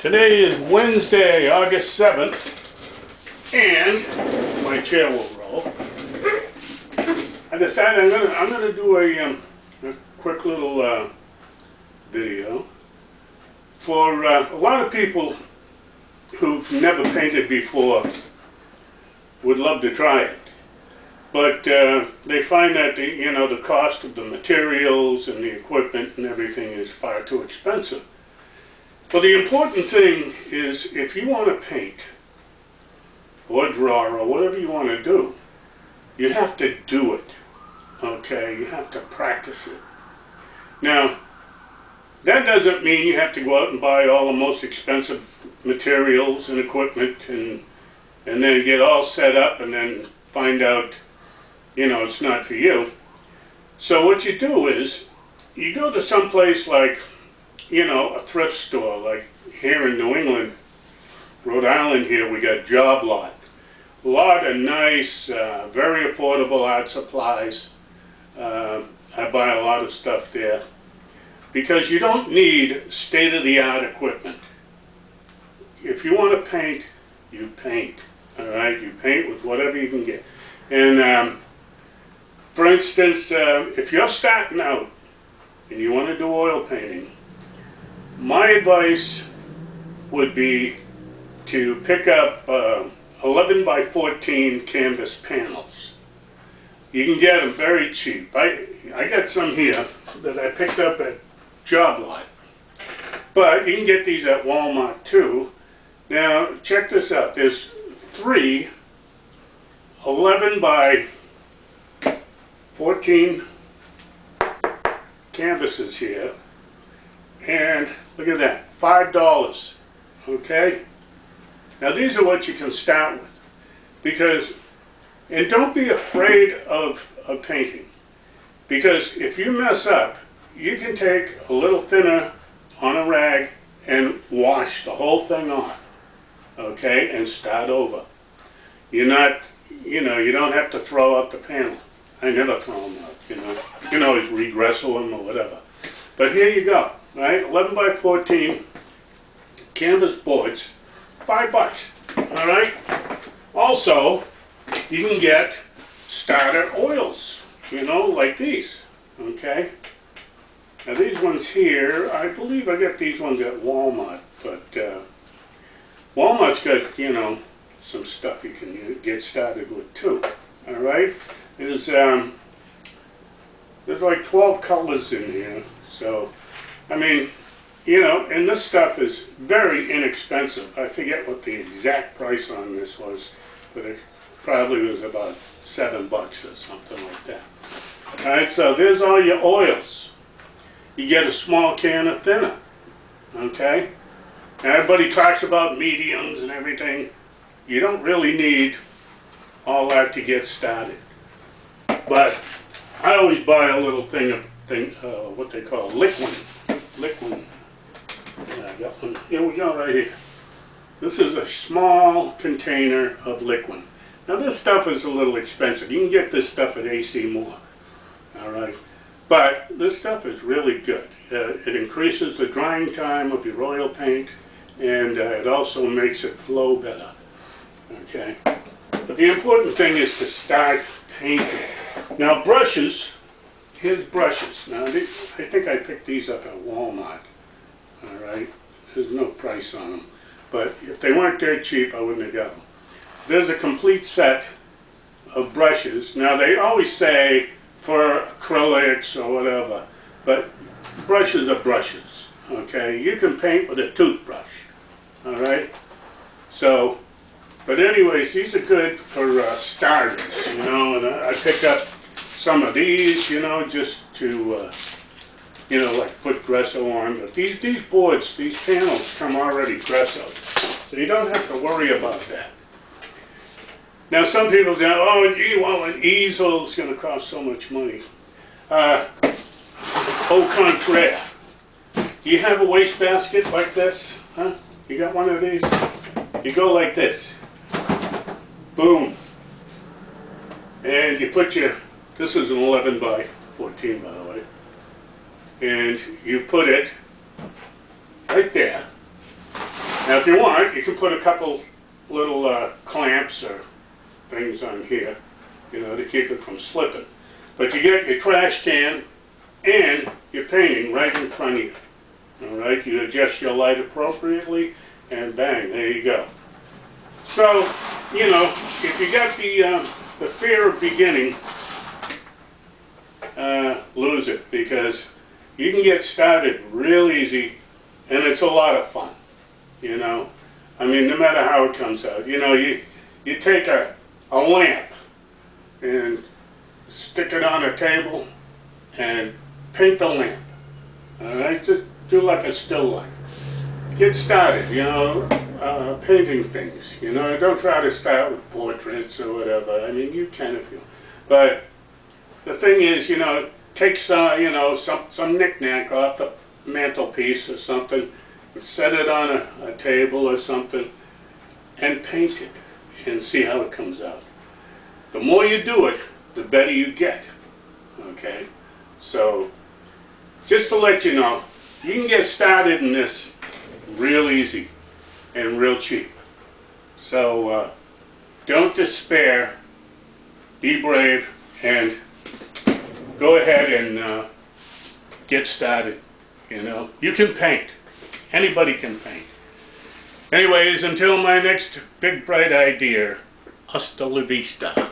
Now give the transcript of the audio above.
Today is Wednesday, August 7th, and my chair will roll. I decided I'm gonna do a quick little video for a lot of people who've never painted before. Would love to try it, but they find that the cost of the materials and the equipment and everything is far too expensive. But the important thing is, if you want to paint or draw or whatever you want to do, you have to do it. Okay, you have to practice it. Now, that doesn't mean you have to go out and buy all the most expensive materials and equipment and then get all set up and then find out, it's not for you. So what you do is, you go to some place like, a thrift store, like here in New England, Rhode Island here, we got Job Lot. A lot of nice, very affordable art supplies. I buy a lot of stuff there. Because you don't need state-of-the-art equipment. If you want to paint, you paint. Alright, you paint with whatever you can get. And for instance, if you're starting out and you want to do oil painting, my advice would be to pick up 11 by 14 canvas panels. You can get them very cheap. I got some here that I picked up at Job Lot. But you can get these at Walmart too. Now, check this out. There's 3 11 by 14 canvases here. And look at that, $5. Okay? Now these are what you can start with. And don't be afraid of painting. Because if you mess up, you can take a little thinner on a rag and wash the whole thing off. Okay? And start over. You're not, you don't have to throw out the panel. I never throw them out, You can always regressel them or whatever. But here you go. Right, 11 by 14 canvas boards, $5. All right. Also, you can get starter oils, like these. Okay. Now these ones here, I believe I got these ones at Walmart, but Walmart's got some stuff you can get started with too. All right. There's like 12 colors in here, so. I mean, and this stuff is very inexpensive. I forget what the exact price on this was, but it probably was about $7 or something like that. Alright, so there's all your oils. You get a small can of thinner. Okay? Everybody talks about mediums and everything. You don't really need all that to get started. But I always buy a little thing of what they call liquid. Yeah, I got one. Here we go, right here. This is a small container of liquid. Now this stuff is a little expensive. You can get this stuff at AC Moore. Alright. But this stuff is really good. It increases the drying time of your oil paint, and it also makes it flow better. Okay. But the important thing is to start painting. Now brushes. Here's brushes. Now, I think I picked these up at Walmart. Alright, there's no price on them. But if they weren't dirt cheap, I wouldn't have got them. There's a complete set of brushes. Now, they always say for acrylics or whatever, but brushes are brushes. Okay, you can paint with a toothbrush. Alright, so, but anyways, these are good for starters, and I picked up some of these, just to, like put Gresso on. But these boards, these panels come already Gressoed, so you don't have to worry about that. Now some people say, oh gee, well an easel's going to cost so much money. Au contraire. Do you have a wastebasket like this? Huh? You got one of these? You go like this. Boom. And you put this is an 11 by 14 by the way. And you put it right there. Now if you want, you can put a couple little clamps or things on here, you know, to keep it from slipping. But you get your trash can and your painting right in front of you. All right, you adjust your light appropriately, and bang, there you go. So, you know, if you got the fear of beginning, lose it, because you can get started real easy, and it's a lot of fun. You know, I mean, no matter how it comes out, you know, you take a lamp and stick it on a table and paint the lamp. All right, just do like a still life. Get started, you know, painting things. You know, don't try to start with portraits or whatever. I mean, you can if you. But the thing is, you know, take some, you know, some knick-knack off the mantelpiece or something, and set it on a table or something, and paint it, and see how it comes out. The more you do it, the better you get. Okay, so just to let you know, you can get started in this real easy and real cheap. So don't despair, be brave, and go ahead and get started. You know, you can paint. Anybody can paint. Anyways, until my next big bright idea, hasta la vista.